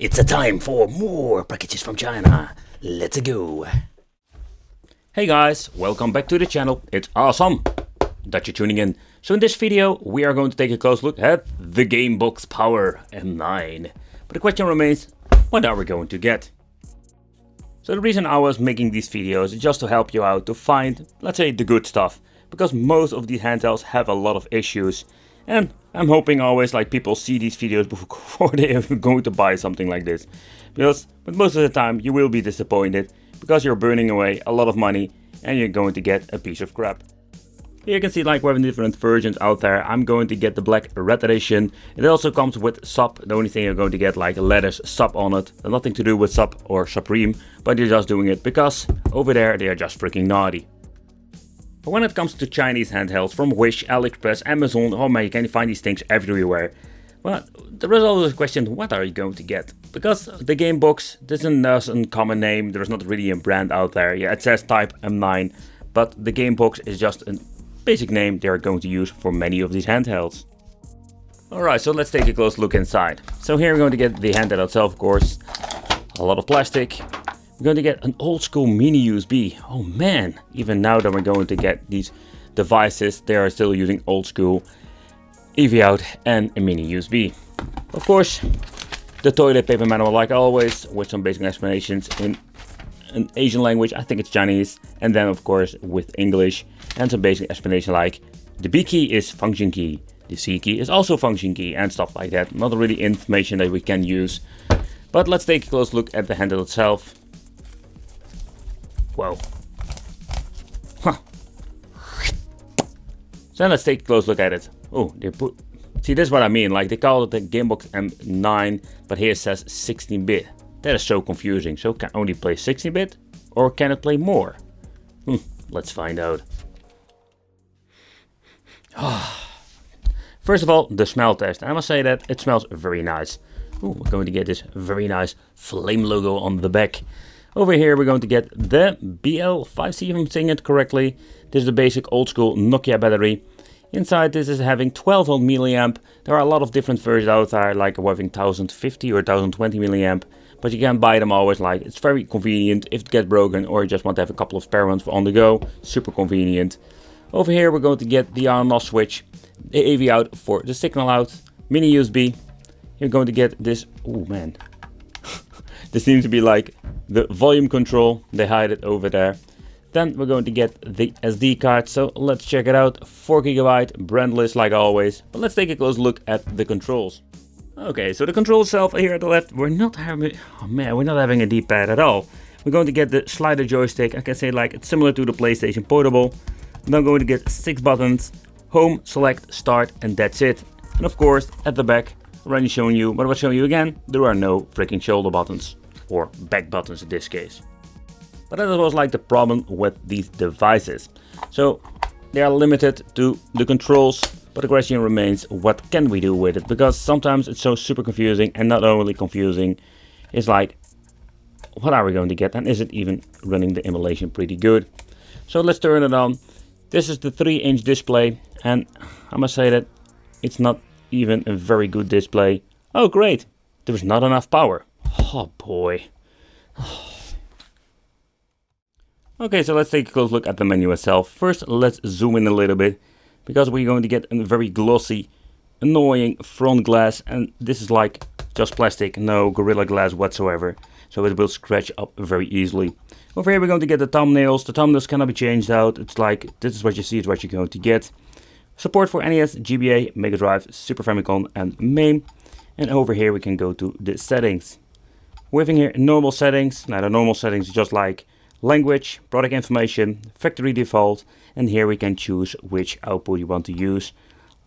It's a time for more packages from China. Let's go. Hey guys, welcome back to the channel. It's awesome that you're tuning in. So in this video, we are going to take a close look at the Gamebox Power M9. But the question remains, what are we going to get? So the reason I was making these videos is just to help you out to find, let's say, the good stuff. Because most of these handhelds have a lot of issues. And I'm hoping always like people see these videos before they are going to buy something like this. But most of the time you will be disappointed because you're burning away a lot of money and you're going to get a piece of crap. Here you can see like we have different versions out there. I'm going to get the black red edition. It also comes with SUP. The only thing you're going to get like letters SUP on it. Nothing to do with SUP or Supreme, but you're just doing it because over there they are just freaking naughty. But when it comes to Chinese handhelds from Wish, AliExpress, Amazon, oh man, you can find these things everywhere. Well, there is always a question, what are you going to get? Because the Gamebox doesn't have a common name, there's not really a brand out there. Yeah, it says Type M9, but the Gamebox is just a basic name they are going to use for many of these handhelds. Alright, so let's take a close look inside. So here we're going to get the handheld itself, of course. A lot of plastic. We're going to get an old school mini USB. Oh man, even now that we're going to get these devices, they are still using old school EV out and a mini USB. Of course, the toilet paper manual like always, with some basic explanations in an Asian language, I think it's Chinese, and then of course with English and some basic explanation like the B key is function key, the C key is also function key and stuff like that. Not really information that we can use, but let's take a close look at the handle itself. Whoa. Huh. So let's take a close look at it. Oh, see, this is what I mean. Like they call it the Gamebox M9, but here it says 16-bit. That is so confusing. So can it only play 16-bit, or can it play more? Let's find out. First of all, the smell test. I must say that it smells very nice. Ooh, we're going to get this very nice flame logo on the back. Over here we're going to get the BL5C, if I'm saying it correctly. This is the basic old school Nokia battery. Inside this is having 12 volt milliamp. There are a lot of different versions out there, like having 1050 or 1020 milliamp. But you can buy them always, like it's very convenient if it gets broken or you just want to have a couple of spare ones on the go. Super convenient. Over here we're going to get the on and off switch, the AV out for the signal out, mini USB. You're going to get this, oh man. This seems to be like the volume control, they hide it over there. Then we're going to get the SD card, so let's check it out. 4GB, brandless like always. But let's take a close look at the controls. Okay, so the control itself here at the left, we're not having a D-pad at all. We're going to get the slider joystick. I can say like it's similar to the PlayStation Portable. And I'm going to get 6 buttons, home, select, start, and that's it. And of course, at the back, already shown you, but I'll show you again, there are no freaking shoulder buttons. Or back buttons in this case. But that was like the problem with these devices. So they are limited to the controls, but the question remains, what can we do with it? Because sometimes it's so super confusing, and not only confusing, it's like, what are we going to get? And is it even running the emulation pretty good? So let's turn it on. This is the 3-inch display, and I must say that it's not even a very good display. Oh great, there's not enough power. Oh boy. Okay, so let's take a close look at the menu itself. First, let's zoom in a little bit, because we're going to get a very glossy, annoying front glass, and this is like just plastic, no Gorilla Glass whatsoever, so it will scratch up very easily. Over here we're going to get the thumbnails. The thumbnails cannot be changed out. It's like, this is what you see, it's what you're going to get. Support for NES, GBA, Mega Drive, Super Famicom, and MAME. And over here we can go to the settings. We're having here normal settings. Now the normal settings is just like language, product information, factory default, and here we can choose which output you want to use.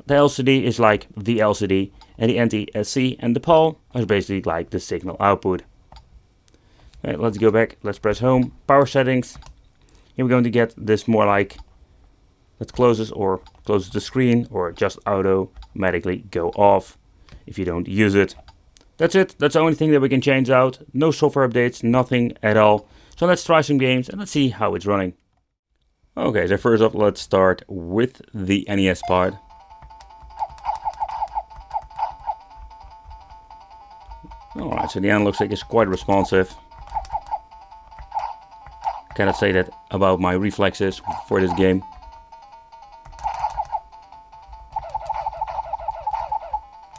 The LCD is like the LCD, and the NTSC and the PAL is basically like the signal output. Okay, let's go back, let's press home, power settings. Here we're going to get this more like, that closes the screen, or just automatically go off if you don't use it. That's it, that's the only thing that we can change out. No software updates, nothing at all. So let's try some games and let's see how it's running. Okay, so first up let's start with the NES part. Alright, so the analog stick is quite responsive. Cannot say that about my reflexes for this game.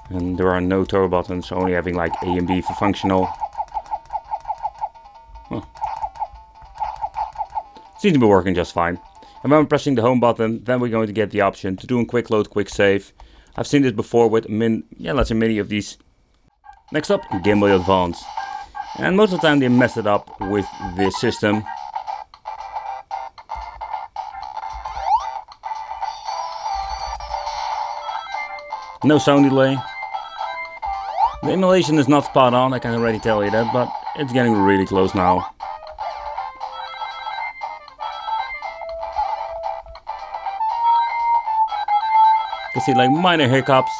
And there are no turbo buttons, only having like A and B for functional. Huh. Seems to be working just fine. And when I'm pressing the home button, then we're going to get the option to do a quick load, quick save. I've seen this before with let's say many of these. Next up, Game Boy Advance. And most of the time they mess it up with this system. No sound delay. The emulation is not spot on, I can already tell you that, but it's getting really close now. You can see like minor hiccups,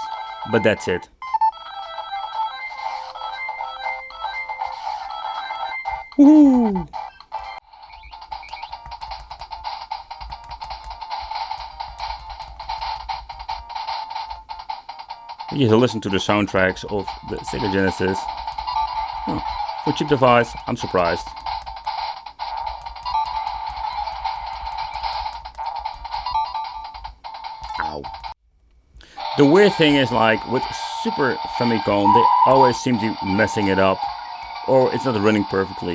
but that's it. Woohoo! You can listen to the soundtracks of the Sega Genesis. Oh, for a cheap device, I'm surprised. Ow. The weird thing is, like with Super Famicom, they always seem to be messing it up, or it's not running perfectly.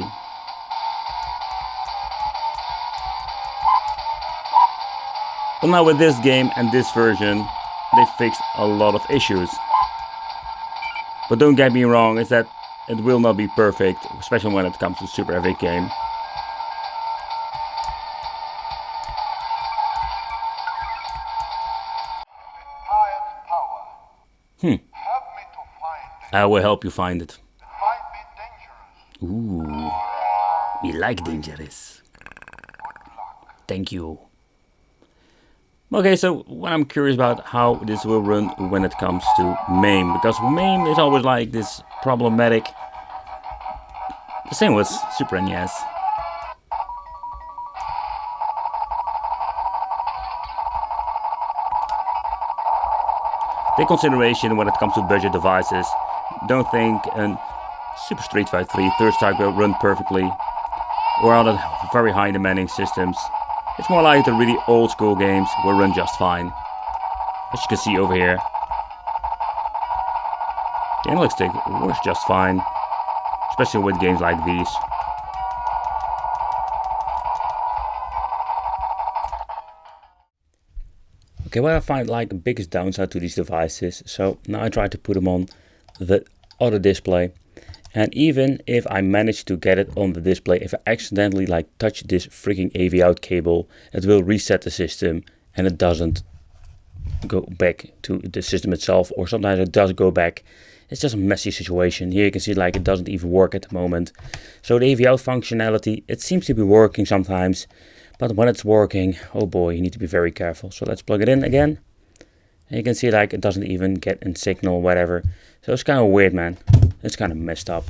Well, now with this game and this version, they fixed a lot of issues. But don't get me wrong, is that it will not be perfect, especially when it comes to Super Epic game. I will help you find it. Ooh, we like dangerous. Thank you. Okay, so what I'm curious about how this will run when it comes to MAME, because MAME is always like this problematic. The same with Super NES. Take consideration when it comes to budget devices. Don't think a Super Street Fighter 3 third strike will run perfectly, or other very high demanding systems. It's more like the really old school games will run just fine. As you can see over here, the analog stick works just fine, especially with games like these. Okay, what I find like the biggest downside to these devices, so now I try to put them on the other display, and even if I manage to get it on the display, if I accidentally like touch this freaking AV out cable, it will reset the system and it doesn't go back to the system itself, or sometimes it does go back. It's just a messy situation. Here you can see like it doesn't even work at the moment. So the AV out functionality, it seems to be working sometimes, but when it's working, oh boy, you need to be very careful. So let's plug it in again. And you can see like it doesn't even get a signal or whatever. So it's kind of weird, man. It's kind of messed up.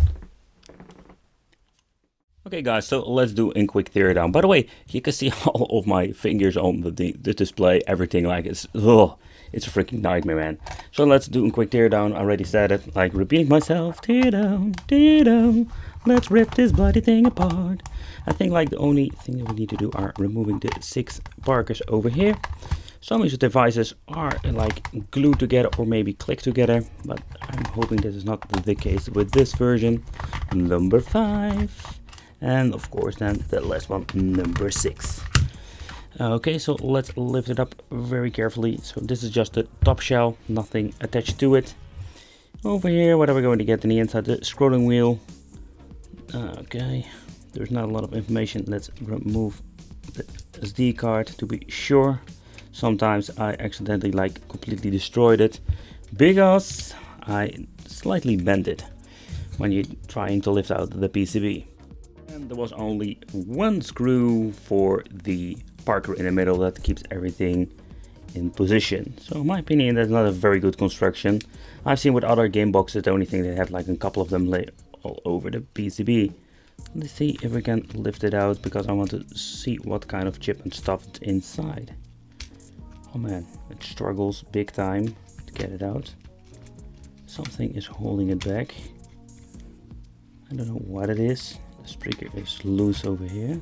Okay guys, so let's do a quick teardown. By the way, you can see all of my fingers on the display, everything like it's a freaking nightmare, man. So let's do a quick teardown. I already said it, like repeating myself. Teardown, teardown. Let's rip this bloody thing apart. I think like the only thing that we need to do are removing the 6 Parkers over here. Some of these devices are like glued together or maybe click together, but I'm hoping this is not the case with this version. Number 5. And of course then the last one, number 6. Okay, so let's lift it up very carefully. So this is just the top shell, nothing attached to it. Over here, what are we going to get in the inside? The scrolling wheel. Okay, there's not a lot of information. Let's remove the SD card to be sure. Sometimes I accidentally like completely destroyed it because I slightly bent it when you're trying to lift out the PCB. And there was only one screw for the Parker in the middle that keeps everything in position. So in my opinion, that's not a very good construction. I've seen with other game boxes, the only thing they had like a couple of them lay all over the PCB. Let's see if we can lift it out, because I want to see what kind of chip and stuff is inside. Oh man, it struggles big time to get it out. Something is holding it back. I don't know what it is. The speaker is loose over here.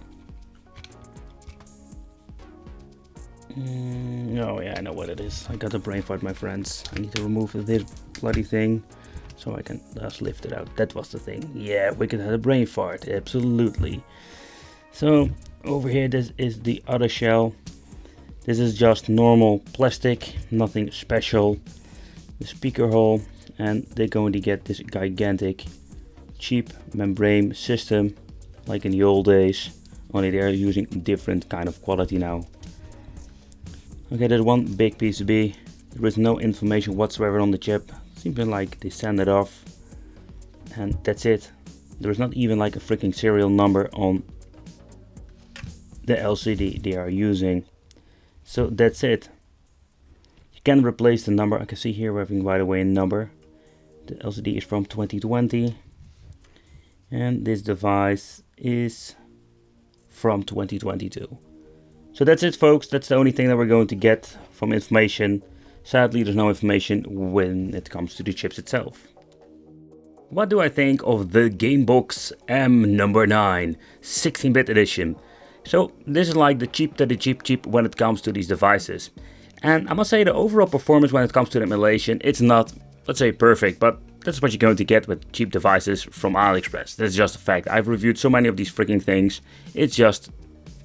Oh yeah, I know what it is. I got a brain fart, my friends. I need to remove this bloody thing so I can just lift it out. That was the thing. Yeah, we could have a brain fart, absolutely. So over here, this is the other shell. This is just normal plastic, nothing special. The speaker hole, and they're going to get this gigantic cheap membrane system like in the old days, only they're using different kind of quality now. Okay, there's one big PCB. There is no information whatsoever on the chip. Seems like they send it off and that's it. There is not even like a freaking serial number on the LCD they are using. So that's it. You can replace the number. I can see here we're having right away a number. The LCD is from 2020 and this device is from 2022. So that's it, folks. That's the only thing that we're going to get from information. Sadly, there's no information when it comes to the chips itself. What do I think of the Gamebox M number 9 16-bit edition? So this is like the cheap to the cheap when it comes to these devices. And I must say the overall performance when it comes to the emulation, it's not, let's say, perfect, but that's what you're going to get with cheap devices from AliExpress. That's just a fact. I've reviewed so many of these freaking things. It's just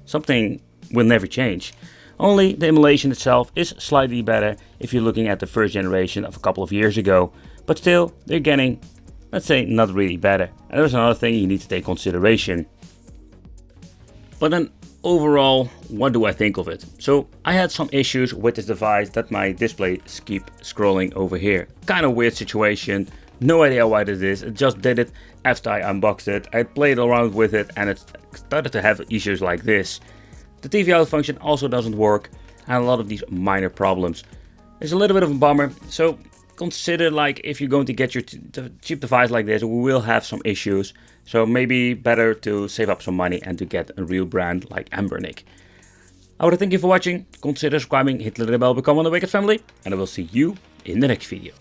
something will never change. Only the emulation itself is slightly better if you're looking at the first generation of a couple of years ago. But still, they're getting, let's say, not really better. And there's another thing you need to take consideration. But then overall, what do I think of it? So I had some issues with this device that my display keep scrolling over here. Kind of weird situation. No idea why this is. It just did it after I unboxed it. I played around with it and it started to have issues like this. The TV out function also doesn't work and a lot of these minor problems. It's a little bit of a bummer, so consider like if you're going to get your cheap device like this, we will have some issues. So maybe better to save up some money and to get a real brand like Anbernic. I want to thank you for watching, consider subscribing, hit the little bell, become one of the Wicked family, and I will see you in the next video.